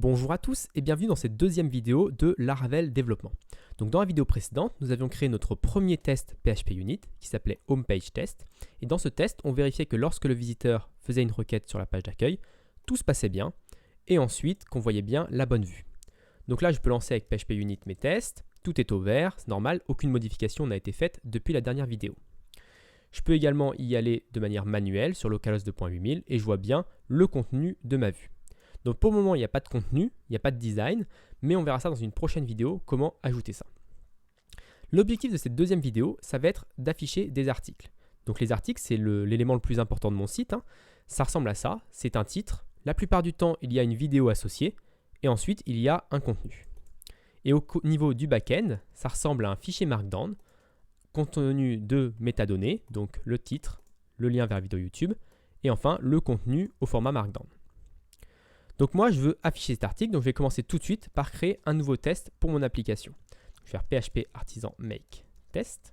Bonjour à tous et bienvenue dans cette deuxième vidéo de Laravel Développement. Donc dans la vidéo précédente, nous avions créé notre premier test PHP Unit qui s'appelait Homepage Test. Et dans ce test, on vérifiait que lorsque le visiteur faisait une requête sur la page d'accueil, tout se passait bien et ensuite qu'on voyait bien la bonne vue. Donc là, je peux lancer avec PHP Unit mes tests, tout est au vert, c'est normal, aucune modification n'a été faite depuis la dernière vidéo. Je peux également y aller de manière manuelle sur localhost 2.8000 et je vois bien le contenu de ma vue. Donc pour le moment, il n'y a pas de contenu, il n'y a pas de design, mais on verra ça dans une prochaine vidéo, comment ajouter ça. L'objectif de cette deuxième vidéo, ça va être d'afficher des articles. Donc les articles, c'est l'élément le plus important de mon site. Ça ressemble à ça, c'est un titre. La plupart du temps, il y a une vidéo associée, et ensuite, il y a un contenu. Et au niveau du back-end, ça ressemble à un fichier Markdown, contenu de métadonnées, donc le titre, le lien vers la vidéo YouTube, et enfin le contenu au format Markdown. Donc moi, je veux afficher cet article, donc je vais commencer tout de suite par créer un nouveau test pour mon application. Je vais faire PHP artisan make test.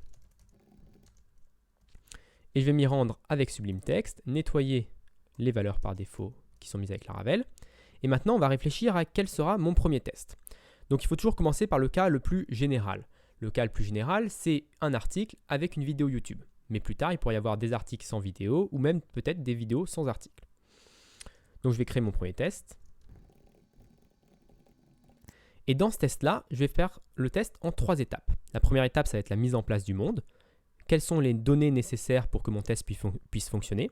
Et je vais m'y rendre avec Sublime Text, nettoyer les valeurs par défaut qui sont mises avec Laravel. Et maintenant, on va réfléchir à quel sera mon premier test. Donc il faut toujours commencer par le cas le plus général. Le cas le plus général, c'est un article avec une vidéo YouTube. Mais plus tard, il pourrait y avoir des articles sans vidéo ou même peut-être des vidéos sans article. Donc je vais créer mon premier test. Et dans ce test-là, je vais faire le test en 3 étapes. La première étape, ça va être la mise en place du monde. Quelles sont les données nécessaires pour que mon test puisse fonctionner?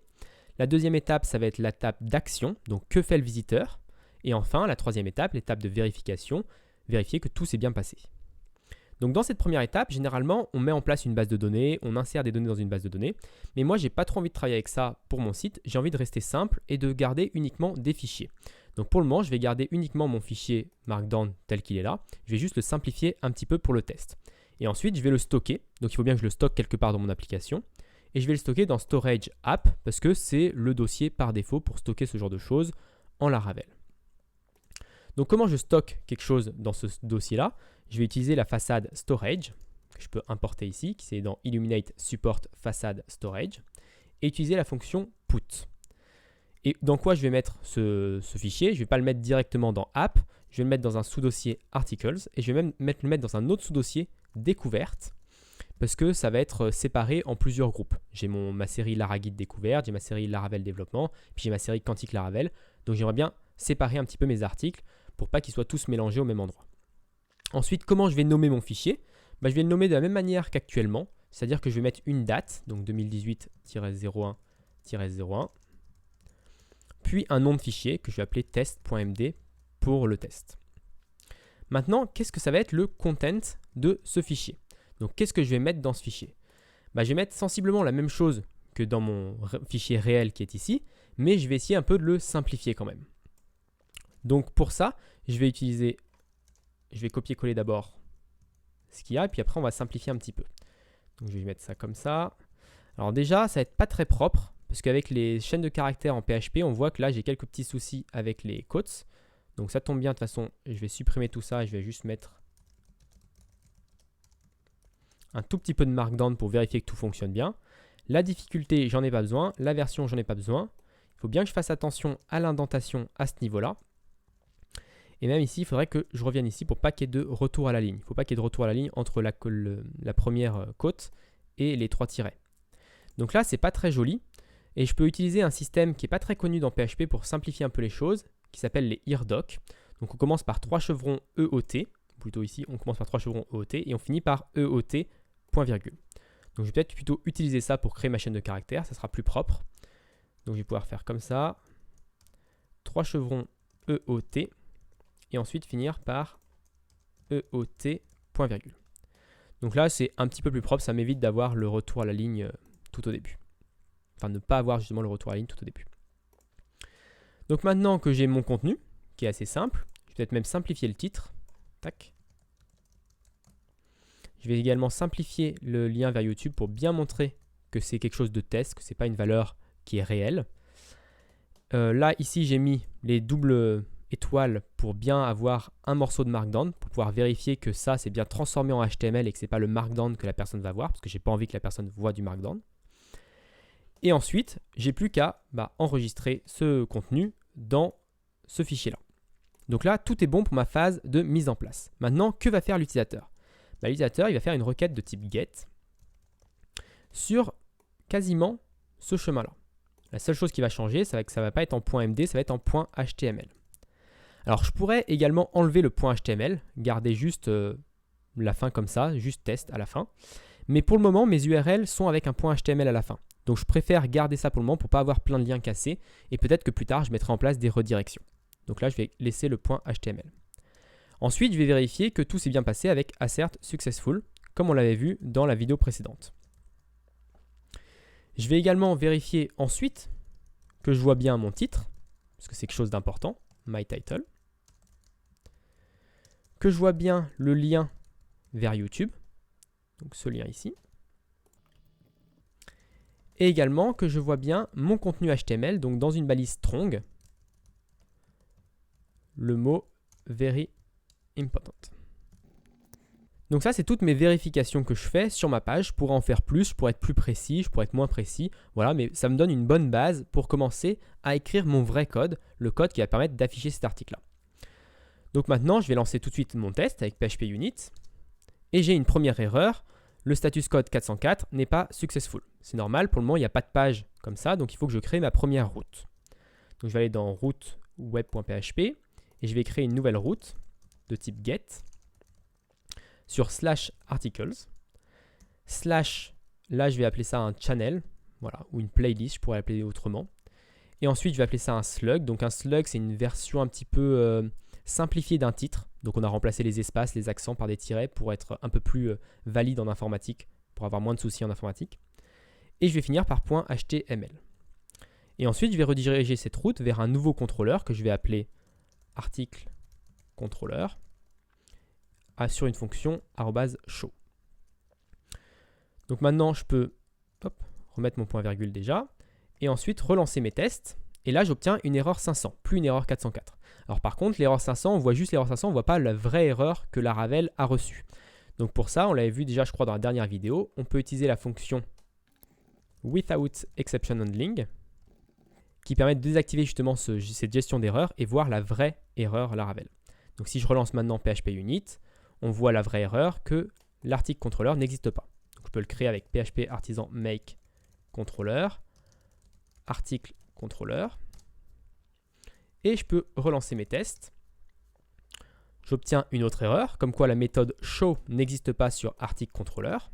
La deuxième étape, ça va être l'étape d'action. Donc que fait le visiteur? Et enfin, la troisième étape, l'étape de vérification. Vérifier que tout s'est bien passé. Donc dans cette première étape, généralement, on met en place une base de données, on insère des données dans une base de données. Mais moi, j'ai pas trop envie de travailler avec ça pour mon site. J'ai envie de rester simple et de garder uniquement des fichiers. Donc pour le moment, je vais garder uniquement mon fichier Markdown tel qu'il est là. Je vais juste le simplifier un petit peu pour le test. Et ensuite, je vais le stocker. Donc il faut bien que je le stocke quelque part dans mon application. Et je vais le stocker dans Storage App parce que c'est le dossier par défaut pour stocker ce genre de choses en Laravel. Donc comment je stocke quelque chose dans ce dossier-là? Je vais utiliser la façade Storage, que je peux importer ici, qui c'est dans Illuminate Support Façade Storage, et utiliser la fonction Put. Et dans quoi je vais mettre ce fichier? Je ne vais pas le mettre directement dans App, je vais le mettre dans un sous-dossier Articles, et je vais même le mettre dans un autre sous-dossier Découverte, parce que ça va être séparé en plusieurs groupes. J'ai ma série Laraguide Découverte, j'ai ma série Laravel Développement, puis j'ai ma série Quantique Laravel, donc j'aimerais bien séparer un petit peu mes articles pour pas qu'ils soient tous mélangés au même endroit. Ensuite, comment je vais nommer mon fichier? Je vais le nommer de la même manière qu'actuellement, c'est-à-dire que je vais mettre une date, donc 2018-01-01, puis un nom de fichier que je vais appeler test.md pour le test. Maintenant, qu'est-ce que ça va être le content de ce fichier? Donc, qu'est-ce que je vais mettre dans ce fichier? Je vais mettre sensiblement la même chose que dans mon fichier réel qui est ici, mais je vais essayer un peu de le simplifier quand même. Donc pour ça, je vais copier-coller d'abord ce qu'il y a, et puis après on va simplifier un petit peu. Donc je vais mettre ça comme ça. Alors déjà, ça va être pas très propre, parce qu'avec les chaînes de caractères en PHP, on voit que là j'ai quelques petits soucis avec les quotes. Donc ça tombe bien, de toute façon, je vais supprimer tout ça et je vais juste mettre un tout petit peu de Markdown pour vérifier que tout fonctionne bien. La difficulté, j'en ai pas besoin. La version, j'en ai pas besoin. Il faut bien que je fasse attention à l'indentation à ce niveau-là. Et même ici, il faudrait que je revienne ici pour pas qu'il y ait de retour à la ligne. Il ne faut pas qu'il y ait de retour à la ligne entre la première côte et les 3 tirets. Donc là, c'est pas très joli. Et je peux utiliser un système qui n'est pas très connu dans PHP pour simplifier un peu les choses, qui s'appelle les IRDoc. Donc on commence par 3 chevrons EOT. Plutôt ici, on commence par 3 chevrons EOT et on finit par EOT, point virgule. Donc je vais peut-être plutôt utiliser ça pour créer ma chaîne de caractères. Ça sera plus propre. Donc je vais pouvoir faire comme ça. 3 chevrons EOT. Et ensuite finir par EOT, point virgule. Donc là, c'est un petit peu plus propre, ça m'évite d'avoir le retour à la ligne tout au début. Enfin, ne pas avoir justement le retour à la ligne tout au début. Donc maintenant que j'ai mon contenu, qui est assez simple, je vais peut-être même simplifier le titre. Tac. Je vais également simplifier le lien vers YouTube pour bien montrer que c'est quelque chose de test, que ce n'est pas une valeur qui est réelle. Là, ici, j'ai mis les doubles étoile pour bien avoir un morceau de Markdown, pour pouvoir vérifier que ça c'est bien transformé en HTML et que c'est pas le Markdown que la personne va voir, parce que j'ai pas envie que la personne voit du Markdown. Et ensuite, j'ai plus qu'à enregistrer ce contenu dans ce fichier-là. Donc là, tout est bon pour ma phase de mise en place. Maintenant, que va faire l'utilisateur? L'utilisateur, il va faire une requête de type get sur quasiment ce chemin-là. La seule chose qui va changer, c'est que ça ne va pas être en .md, ça va être en .html. Alors, je pourrais également enlever le .html, garder juste la fin comme ça, juste test à la fin. Mais pour le moment, mes URL sont avec un .html à la fin. Donc, je préfère garder ça pour le moment pour ne pas avoir plein de liens cassés. Et peut-être que plus tard, je mettrai en place des redirections. Donc là, je vais laisser le .html. Ensuite, je vais vérifier que tout s'est bien passé avec assert successful, comme on l'avait vu dans la vidéo précédente. Je vais également vérifier ensuite que je vois bien mon titre, parce que c'est quelque chose d'important, my title. Que je vois bien le lien vers YouTube, donc ce lien ici. Et également que je vois bien mon contenu HTML, donc dans une balise strong, le mot very important. Donc ça, c'est toutes mes vérifications que je fais sur ma page. Je pourrais en faire plus, je pourrais être plus précis, je pourrais être moins précis. Voilà, mais ça me donne une bonne base pour commencer à écrire mon vrai code, le code qui va permettre d'afficher cet article-là. Donc maintenant, je vais lancer tout de suite mon test avec PHP Unit. Et j'ai une première erreur. Le status code 404 n'est pas successful. C'est normal, pour le moment, il n'y a pas de page comme ça, donc il faut que je crée ma première route. Donc je vais aller dans route web.php et je vais créer une nouvelle route de type get sur /articles, là je vais appeler ça un channel, voilà, ou une playlist, je pourrais l'appeler autrement. Et ensuite je vais appeler ça un slug. Donc un slug, c'est une version un petit peu simplifiée d'un titre. Donc on a remplacé les espaces, les accents par des tirets pour être un peu plus valide en informatique, pour avoir moins de soucis en informatique. Et je vais finir par .html. Et ensuite je vais rediriger cette route vers un nouveau contrôleur que je vais appeler article contrôleur sur une fonction @show. Donc maintenant, je peux remettre mon point virgule déjà et ensuite relancer mes tests. Et là, j'obtiens une erreur 500, plus une erreur 404. Alors par contre, l'erreur 500, on voit juste l'erreur 500, on ne voit pas la vraie erreur que Laravel a reçue. Donc pour ça, on l'avait vu déjà, je crois, dans la dernière vidéo, on peut utiliser la fonction without exception handling qui permet de désactiver justement cette gestion d'erreur et voir la vraie erreur Laravel. Donc si je relance maintenant PHP Unit, on voit la vraie erreur que l'article contrôleur n'existe pas. Donc je peux le créer avec PHP artisan make contrôleur, article contrôleur, et je peux relancer mes tests. J'obtiens une autre erreur, comme quoi la méthode show n'existe pas sur article contrôleur.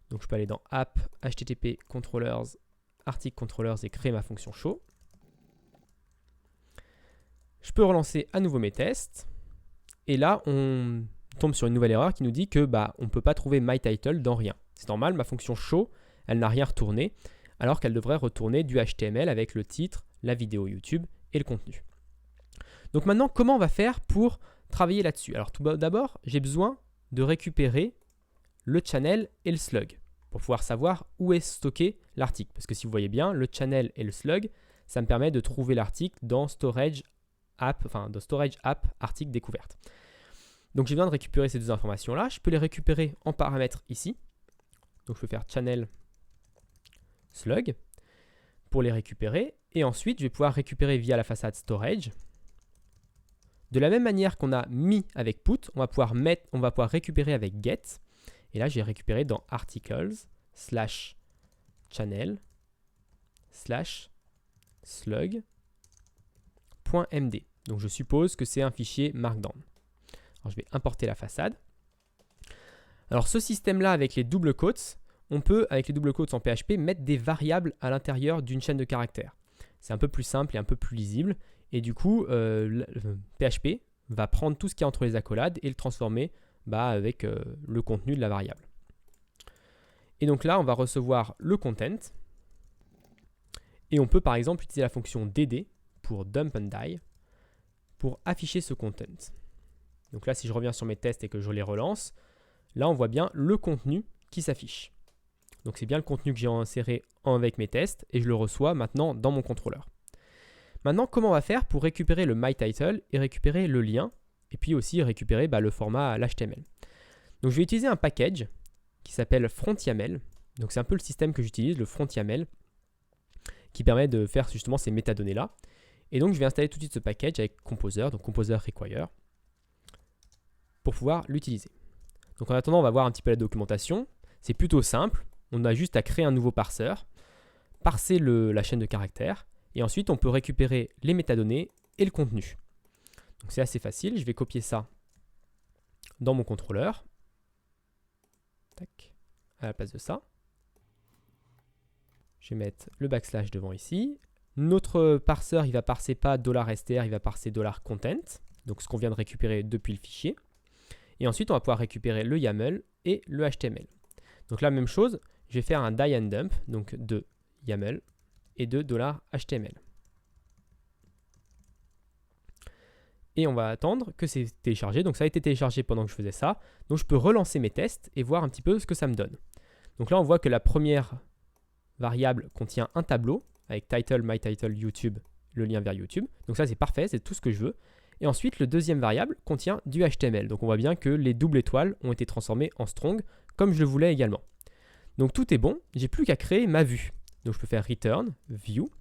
Donc je peux aller dans app http controllers article controllers et créer ma fonction show. Je peux relancer à nouveau mes tests. Et là, on tombe sur une nouvelle erreur qui nous dit que on ne peut pas trouver myTitle dans rien. C'est normal, ma fonction show, elle n'a rien retourné, alors qu'elle devrait retourner du HTML avec le titre, la vidéo YouTube et le contenu. Donc maintenant, comment on va faire pour travailler là-dessus? Alors tout d'abord, j'ai besoin de récupérer le channel et le slug pour pouvoir savoir où est stocké l'article. Parce que si vous voyez bien, le channel et le slug, ça me permet de trouver l'article dans Storage App, article découverte. Donc j'ai besoin de récupérer ces deux informations-là. Je peux les récupérer en paramètres ici. Donc je peux faire channel slug pour les récupérer. Et ensuite, je vais pouvoir récupérer via la façade storage. De la même manière qu'on a mis avec put, on va pouvoir récupérer avec get. Et là, j'ai récupéré dans articles /channel /slug.md. Donc je suppose que c'est un fichier Markdown. Alors je vais importer la façade. Alors ce système-là avec les double quotes, on peut, avec les double quotes en PHP, mettre des variables à l'intérieur d'une chaîne de caractères. C'est un peu plus simple et un peu plus lisible. Et du coup, PHP va prendre tout ce qui est entre les accolades et le transformer avec le contenu de la variable. Et donc là, on va recevoir le content. Et on peut par exemple utiliser la fonction dd pour dump and die pour afficher ce content. Donc là, si je reviens sur mes tests et que je les relance, là, on voit bien le contenu qui s'affiche. Donc c'est bien le contenu que j'ai inséré avec mes tests et je le reçois maintenant dans mon contrôleur. Maintenant, comment on va faire pour récupérer le myTitle et récupérer le lien et puis aussi récupérer le format HTML. Donc je vais utiliser un package qui s'appelle FrontYAML. Donc c'est un peu le système que j'utilise, le FrontYAML, qui permet de faire justement ces métadonnées-là. Et donc je vais installer tout de suite ce package avec Composer, donc Composer Require, pour pouvoir l'utiliser. Donc en attendant, on va voir un petit peu la documentation. C'est plutôt simple, on a juste à créer un nouveau parseur, parser la chaîne de caractères, et ensuite on peut récupérer les métadonnées et le contenu. Donc c'est assez facile, je vais copier ça dans mon contrôleur. Tac, à la place de ça. Je vais mettre le backslash devant ici. Notre parseur, il va parser pas $str, il va parser $content, donc ce qu'on vient de récupérer depuis le fichier. Et ensuite, on va pouvoir récupérer le YAML et le HTML. Donc la même chose, je vais faire un die and dump, donc de YAML et de $HTML. Et on va attendre que c'est téléchargé. Donc ça a été téléchargé pendant que je faisais ça. Donc je peux relancer mes tests et voir un petit peu ce que ça me donne. Donc là, on voit que la première variable contient un tableau avec title, my title, YouTube, le lien vers YouTube. Donc ça, c'est parfait, c'est tout ce que je veux. Et ensuite, le deuxième variable contient du HTML. Donc on voit bien que les doubles étoiles ont été transformées en strong, comme je le voulais également. Donc tout est bon, j'ai plus qu'à créer ma vue. Donc je peux faire return, view.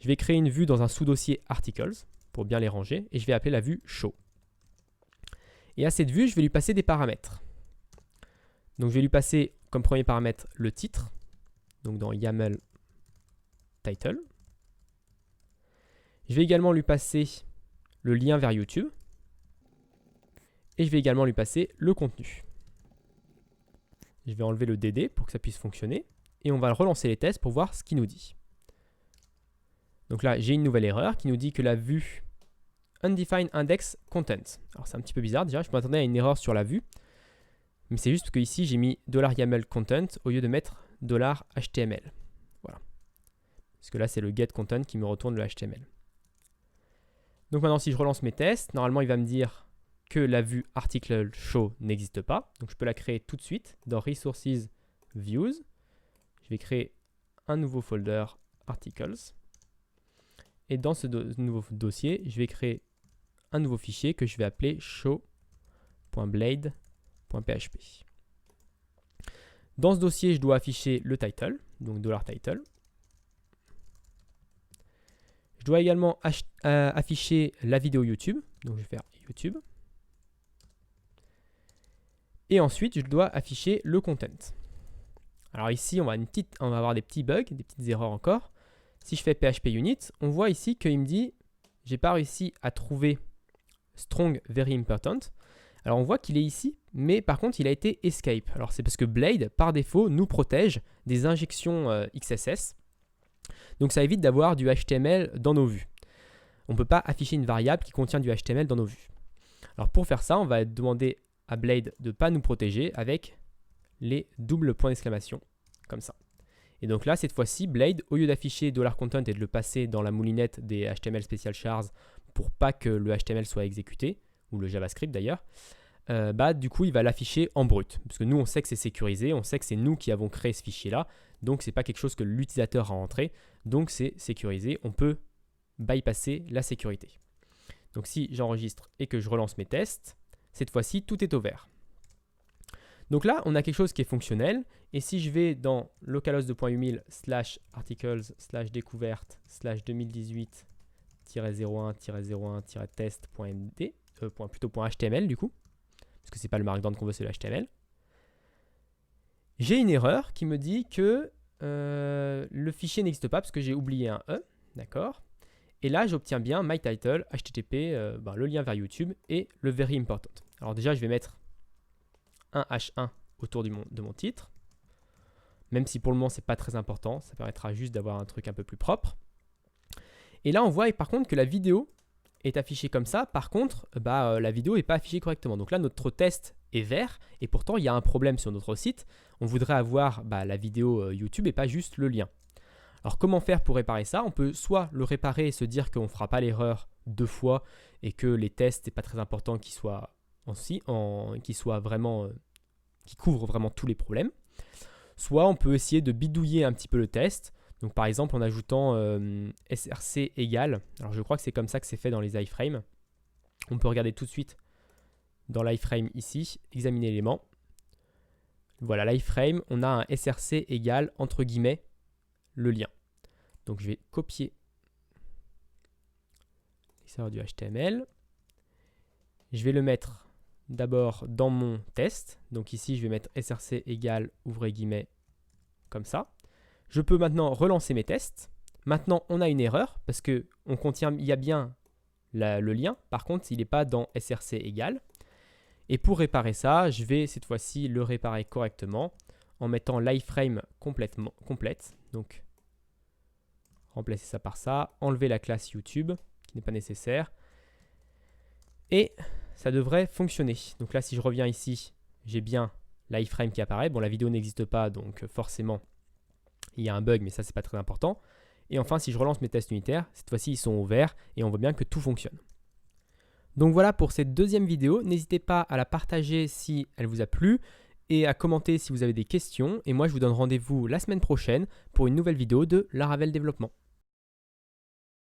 Je vais créer une vue dans un sous-dossier articles, pour bien les ranger, et je vais appeler la vue show. Et à cette vue, je vais lui passer des paramètres. Donc je vais lui passer comme premier paramètre le titre, donc dans YAML title. Je vais également lui passer le lien vers YouTube. Et je vais également lui passer le contenu. Je vais enlever le DD pour que ça puisse fonctionner. Et on va relancer les tests pour voir ce qu'il nous dit. Donc là, j'ai une nouvelle erreur qui nous dit que la vue undefined index content. Alors c'est un petit peu bizarre déjà, je m'attendais à une erreur sur la vue. Mais c'est juste parce que ici, j'ai mis $YAML content au lieu de mettre $HTML. Voilà. Parce que là, c'est le get content qui me retourne le HTML. Donc maintenant, si je relance mes tests, normalement, il va me dire que la vue article show n'existe pas. Donc je peux la créer tout de suite dans Resources Views. Je vais créer un nouveau folder articles. Et dans ce nouveau dossier, je vais créer un nouveau fichier que je vais appeler show.blade.php. Dans ce dossier, je dois afficher le title, donc $title. Je dois également afficher la vidéo YouTube, donc je vais faire YouTube. Et ensuite, je dois afficher le content. Alors ici, on va avoir des petits bugs, des petites erreurs encore. Si je fais PHP unit, on voit ici qu'il me dit j'ai pas réussi à trouver strong very important. Alors on voit qu'il est ici, mais par contre il a été escape. Alors c'est parce que Blade par défaut nous protège des injections XSS. Donc ça évite d'avoir du HTML dans nos vues. On ne peut pas afficher une variable qui contient du HTML dans nos vues. Alors pour faire ça, on va demander à Blade de ne pas nous protéger avec les doubles points d'exclamation, comme ça. Et donc là, cette fois-ci, Blade, au lieu d'afficher $content et de le passer dans la moulinette des HTML special chars pour pas que le HTML soit exécuté, ou le JavaScript d'ailleurs, du coup, il va l'afficher en brut. Parce que nous, on sait que c'est sécurisé, on sait que c'est nous qui avons créé ce fichier-là, donc c'est pas quelque chose que l'utilisateur a entré, donc c'est sécurisé, on peut bypasser la sécurité. Donc si j'enregistre et que je relance mes tests, cette fois-ci, tout est au vert. Donc là, on a quelque chose qui est fonctionnel. Et si je vais dans localhost 2.humil/articles/découverte/2018-01-01-test.md, .html du coup, parce que c'est pas le markdown qu'on veut, c'est le HTML. J'ai une erreur qui me dit que le fichier n'existe pas parce que j'ai oublié un E, d'accord. Et là, j'obtiens bien my title, HTTP, le lien vers YouTube et le very important. Alors déjà, je vais mettre un H1 autour de mon titre, même si pour le moment c'est pas très important, ça permettra juste d'avoir un truc un peu plus propre. Et là on voit par contre que la vidéo est affichée comme ça, par contre la vidéo n'est pas affichée correctement. Donc là notre test est vert et pourtant il y a un problème sur notre site, on voudrait avoir la vidéo YouTube et pas juste le lien. Alors comment faire pour réparer ça? On peut soit le réparer et se dire qu'on ne fera pas l'erreur deux fois et que les tests n'est pas très important qu'ils soient qui couvrent vraiment tous les problèmes. Soit on peut essayer de bidouiller un petit peu le test. Donc par exemple en ajoutant src égale. Alors je crois que c'est comme ça que c'est fait dans les iframes. On peut regarder tout de suite dans l'iframe ici, examiner l'élément. Voilà l'iframe, on a un src égale entre guillemets le lien. Donc je vais copier serveur du HTML. Je vais le mettre d'abord dans mon test. Donc ici, je vais mettre src égale, ouvrez guillemets, comme ça. Je peux maintenant relancer mes tests. Maintenant, on a une erreur parce que il y a bien le lien. Par contre, il n'est pas dans src égale. Et pour réparer ça, je vais cette fois-ci le réparer correctement en mettant l'iframe complète. Donc, remplacer ça par ça. Enlever la classe YouTube qui n'est pas nécessaire. Et ça devrait fonctionner. Donc là, si je reviens ici, j'ai bien l'iframe qui apparaît. Bon, la vidéo n'existe pas, donc forcément, il y a un bug, mais ça, c'est pas très important. Et enfin, si je relance mes tests unitaires, cette fois-ci, ils sont ouverts et on voit bien que tout fonctionne. Donc voilà pour cette deuxième vidéo. N'hésitez pas à la partager si elle vous a plu et à commenter si vous avez des questions. Et moi, je vous donne rendez-vous la semaine prochaine pour une nouvelle vidéo de Laravel Développement.